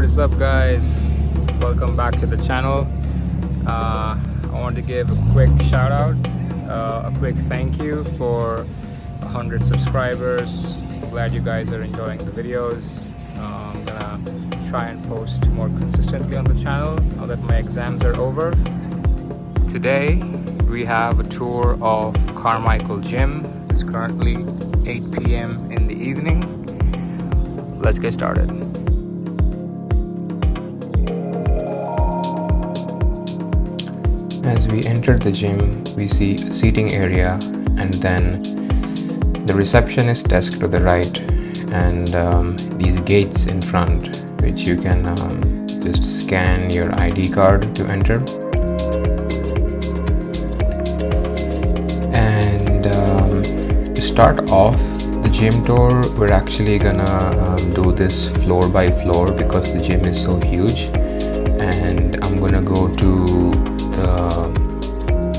is up, guys? Welcome back to the channel. I want to give a quick shout out, a quick thank you for 100 subscribers. Glad you guys are enjoying the videos. I'm gonna try and post more consistently on the channel now that my exams are over. Today we have a tour of Carmichael Gym. It's currently 8 p.m. in the evening. Let's get started. As we enter the gym, we see a seating area and then the receptionist desk to the right, and these gates in front which you can just scan your ID card to enter. And to start off the gym tour, we're actually gonna do this floor by floor because the gym is so huge, and I'm gonna go to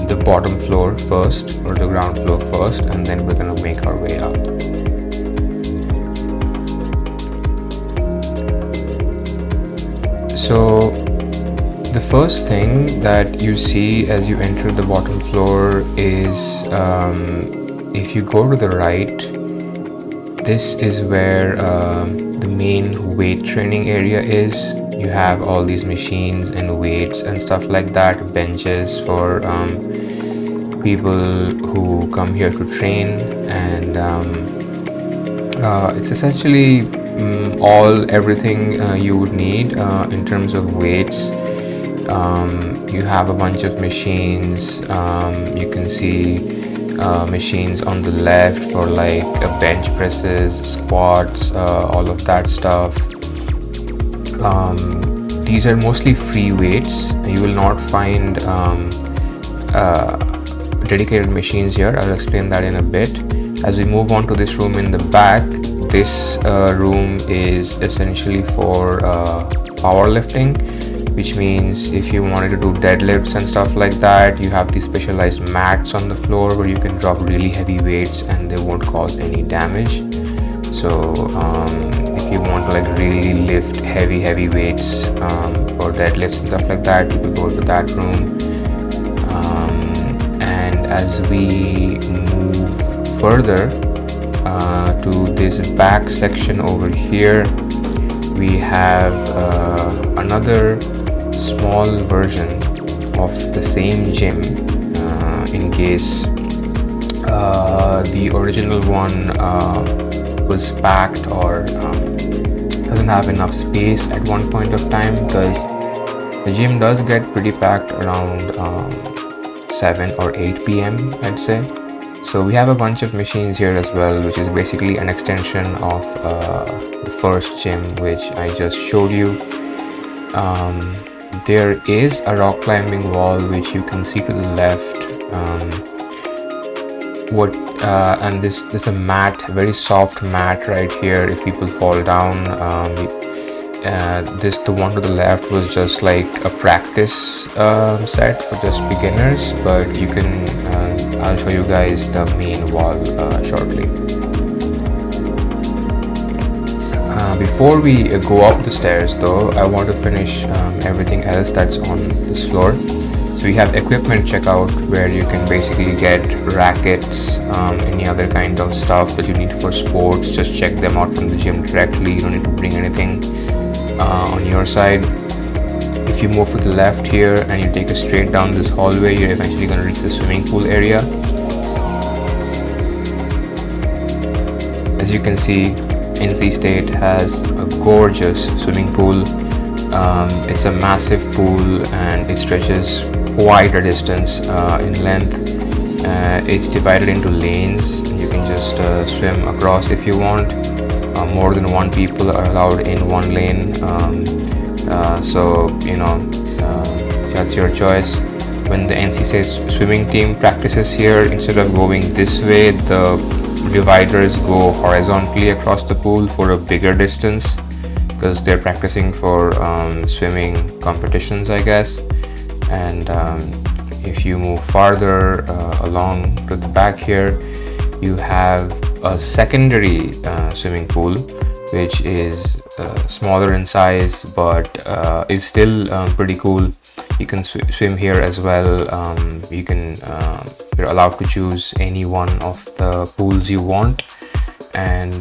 the bottom floor first, or the ground floor first, and then we're gonna make our way up. So the first thing that you see as you enter the bottom floor is if you go to the right, this is where the main weight training area is. You have all these machines and weights and stuff like that, benches for people who come here to train, and it's essentially everything you would need in terms of weights. You have a bunch of machines. You can see machines on the left for like bench presses, squats, all of that stuff. These are mostly free weights. You will not find dedicated machines here. I'll explain that in a bit. As we move on to this room in the back, this room is essentially for powerlifting, which means if you wanted to do deadlifts and stuff like that, you have these specialized mats on the floor where you can drop really heavy weights and they won't cause any damage. So if you want to like really lift heavy weights for deadlifts and stuff like that, you can go to that room. And as we move further to this back section over here, we have another small version of the same gym in case the original one was packed or doesn't have enough space at one point of time, because the gym does get pretty packed around 7 or 8 p.m. I'd say. So we have a bunch of machines here as well, which is basically an extension of the first gym which I just showed you. There is a rock climbing wall which you can see to the left. And this is a mat, a very soft mat right here. If people fall down, the one to the left was just like a practice set for just beginners, but you can I'll show you guys the main wall shortly. Before we go up the stairs though, I want to finish everything else that's on this floor. So we have equipment checkout where you can basically get rackets, any other kind of stuff that you need for sports. Just check them out from the gym directly. You don't need to bring anything on your side. If you move to the left here and you take a straight down this hallway, you're eventually going to reach the swimming pool area. As you can see, NC State has a gorgeous swimming pool. It's a massive pool and it stretches quite a distance in length. It's divided into lanes. You can just swim across if you want. More than one people are allowed in one lane. So that's your choice. When the NC State swimming team practices here, instead of going this way, the dividers go horizontally across the pool for a bigger distance, because they're practicing for swimming competitions, I guess. And if you move farther along to the back here, you have a secondary swimming pool which is smaller in size but is still pretty cool. You can swim here as well. You're allowed to choose any one of the pools you want, and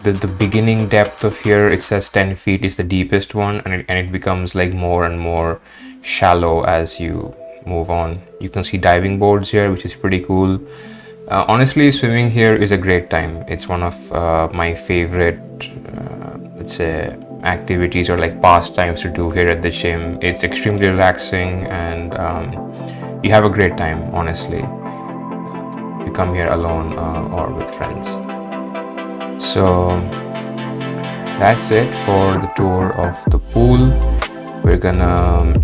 the beginning depth of here, it says 10 feet is the deepest one, and it becomes like more and more shallow as you move on. You can see diving boards here, which is pretty cool. Honestly, swimming here is a great time. It's one of my favorite, let's say, activities or like pastimes to do here at the gym. It's extremely relaxing, and you have a great time, honestly. You come here alone or with friends. So that's it for the tour of the pool. We're gonna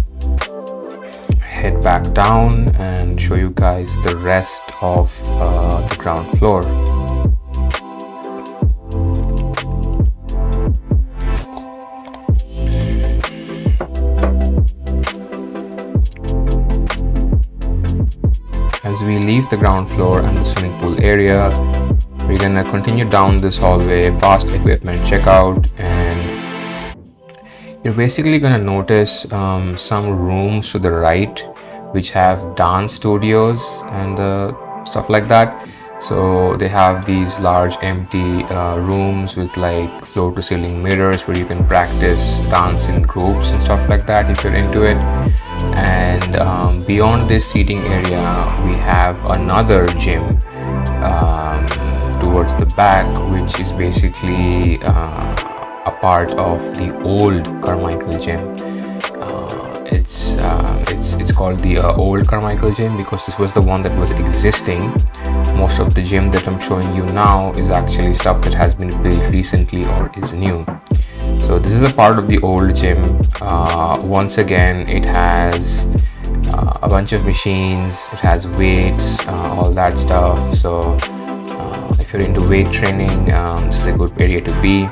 head back down and show you guys the rest of the ground floor. As we leave the ground floor and the swimming pool area, we're gonna continue down this hallway past equipment checkout, and you're basically gonna notice some rooms to the right which have dance studios and stuff like that. So they have these large empty rooms with like floor to ceiling mirrors where you can practice dance in groups and stuff like that if you're into it. And beyond this seating area, we have another gym towards the back, which is basically a part of the old Carmichael Gym. It's called the old Carmichael Gym because this was the one that was existing. Most of the gym that I'm showing you now is actually stuff that has been built recently or is new. So this is a part of the old gym. Once again, it has a bunch of machines, it has weights, all that stuff. So if you're into weight training, this is a good area to be.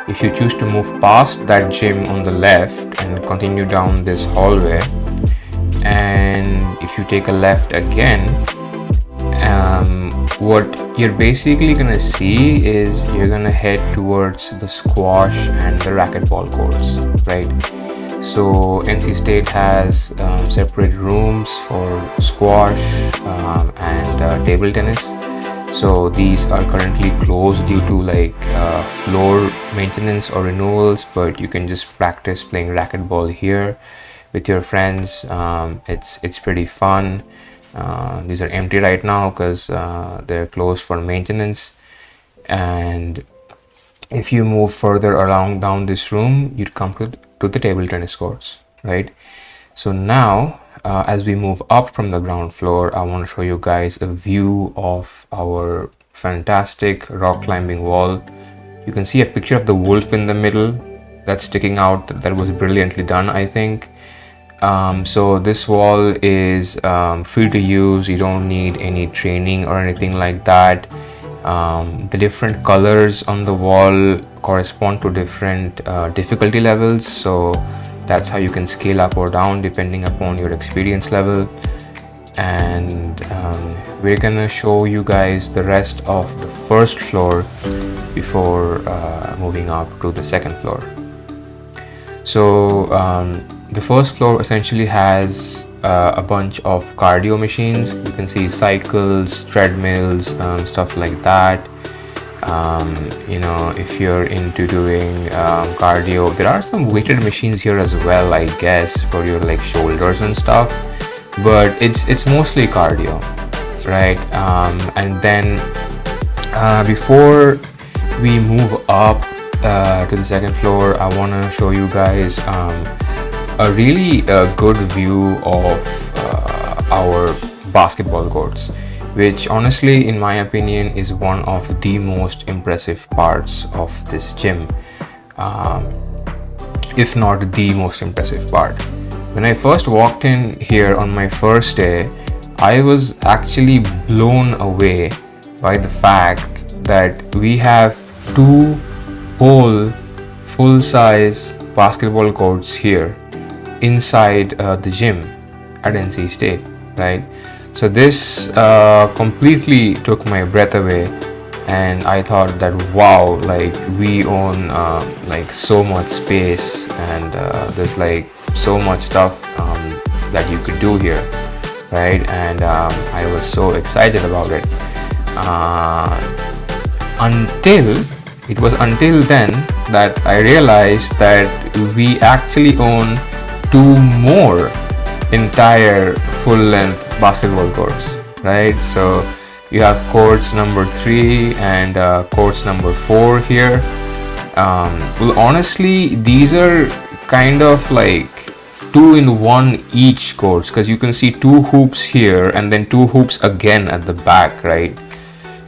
If you choose to move past that gym on the left and continue down this hallway, and if you take a left again, what you're basically gonna see is you're gonna head towards the squash and the racquetball courts, right? So NC State has separate rooms for squash and table tennis. So these are currently closed due to like floor maintenance or renewals, but you can just practice playing racquetball here with your friends. It's pretty fun. These are empty right now because they're closed for maintenance. And if you move further along down this room, you'd come to the table tennis courts, right? So now as we move up from the ground floor, I want to show you guys a view of our fantastic rock climbing wall. You can see a picture of the wolf in the middle that's sticking out. That was brilliantly done, I think. So this wall is free to use. You don't need any training or anything like that. The different colors on the wall correspond to different difficulty levels, so that's how you can scale up or down depending upon your experience level. And we're gonna show you guys the rest of the first floor before moving up to the second floor. So the first floor essentially has a bunch of cardio machines. You can see cycles, treadmills, stuff like that. You know, if you're into doing cardio, there are some weighted machines here as well, I guess, for your like shoulders and stuff, but it's mostly cardio, right? And then before we move up to the second floor, I want to show you guys a really good view of our basketball courts, which honestly, in my opinion, is one of the most impressive parts of this gym, if not the most impressive part. When I first walked in here on my first day, I was actually blown away by the fact that we have two whole full-size basketball courts here inside the gym at NC State, right? So this completely took my breath away. and I thought that wow, like we own like so much space, and there's like so much stuff that you could do here, right? And I was so excited about it until until then that I realized that we actually own two more entire full-length basketball courts, right? So you have courts number 3 and courts number 4 here. Well, honestly, these are kind of like 2-in-1 each courts, because you can see 2 hoops here and then 2 hoops again at the back, right?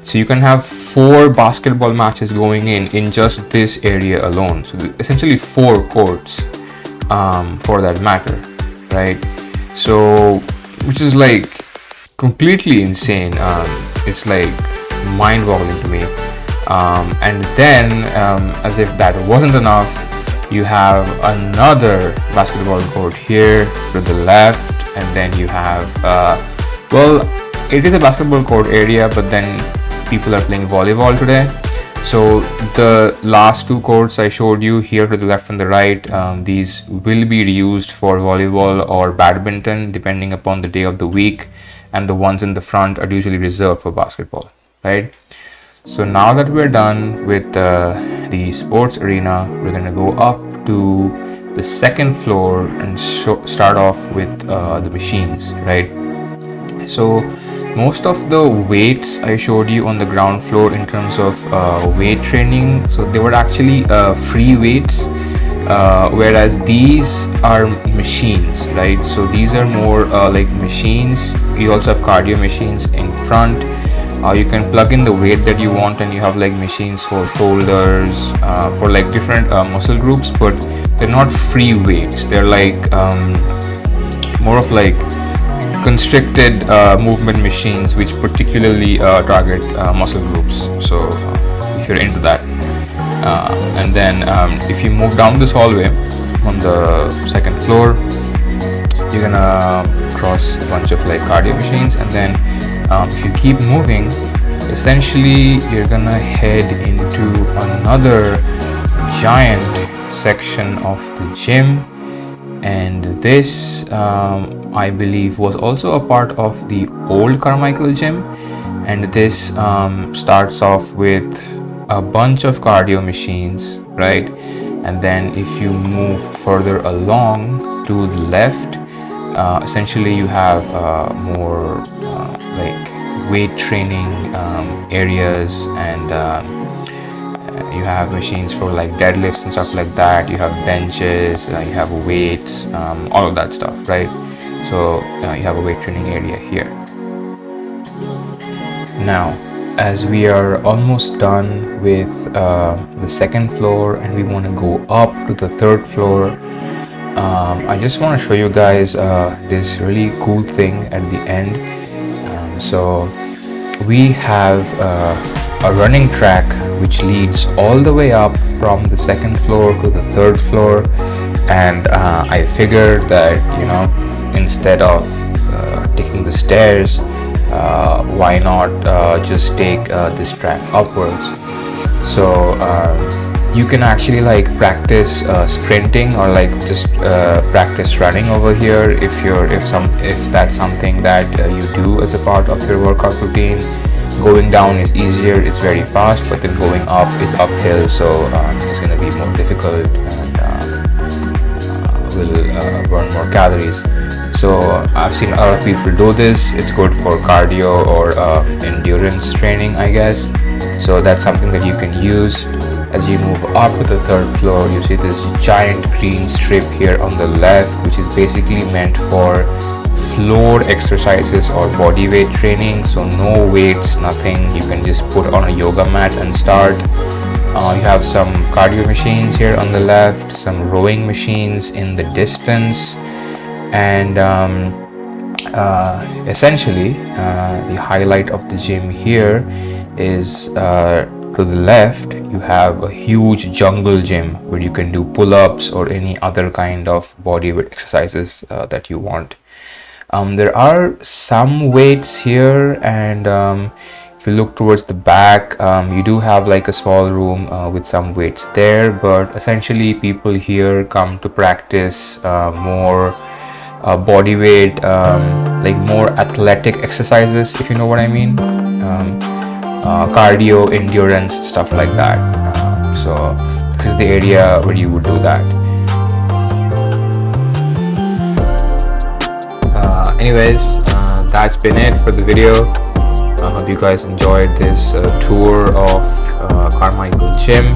So you can have 4 basketball matches going in just this area alone. So essentially 4 courts for that matter, right? So which is like completely insane. It's like mind-boggling to me. And then as if that wasn't enough, you have another basketball court here to the left, and then you have well, it is a basketball court area, but then people are playing volleyball today. So the last 2 courts I showed you here to the left and the right, these will be reused for volleyball or badminton depending upon the day of the week, and the ones in the front are usually reserved for basketball, right? So now that we're done with the sports arena, we're going to go up to the second floor and start off with the machines, right? So most of the weights I showed you on the ground floor in terms of weight training, so they were actually free weights, whereas these are machines, right? So these are more like machines. You also have cardio machines in front. You can plug in the weight that you want, and you have like machines for shoulders, for like different muscle groups, but they're not free weights. They're like more of like constricted movement machines, which particularly target muscle groups. So if you're into that, and then if you move down this hallway on the second floor, you're gonna cross a bunch of like cardio machines, and then if you keep moving, essentially you're gonna head into another giant section of the gym. And this I believe was also a part of the old Carmichael Gym, and this starts off with a bunch of cardio machines, right? And then if you move further along to the left, essentially you have more like weight training areas, and you have machines for like deadlifts and stuff like that. You have benches, you have weights, all of that stuff, right? So you have a weight training area here. Now, as we are almost done with the second floor and we want to go up to the third floor, I just want to show you guys this really cool thing at the end. So we have a running track which leads all the way up from the second floor to the third floor, and I figured that, you know, instead of taking the stairs, why not just take this track upwards. So you can actually like practice sprinting, or like just practice running over here if that's something that you do as a part of your workout routine. Going down is easier, it's very fast, but then going up is uphill, so it's going to be more difficult and will burn more calories. So I've seen a lot of people do this. It's good for cardio or endurance training, I guess. So that's something that you can use. As you move up to the third floor, you see this giant green strip here on the left, which is basically meant for floor exercises or body weight training. So no weights, nothing. You can just put on a yoga mat and start. You have some cardio machines here on the left, some rowing machines in the distance, and essentially the highlight of the gym here is to the left you have a huge jungle gym where you can do pull-ups or any other kind of body weight exercises that you want. There are some weights here, and If you look towards the back, you do have like a small room with some weights there, but essentially people here come to practice more body weight, like more athletic exercises, if you know what I mean. Cardio, endurance, stuff like that. So this is the area where you would do that. Anyways, that's been it for the video. I hope you guys enjoyed this tour of Carmichael Gym.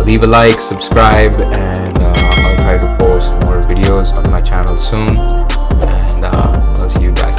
Leave a like, subscribe, and I'll try to post more videos on my channel soon. And I'll see you guys.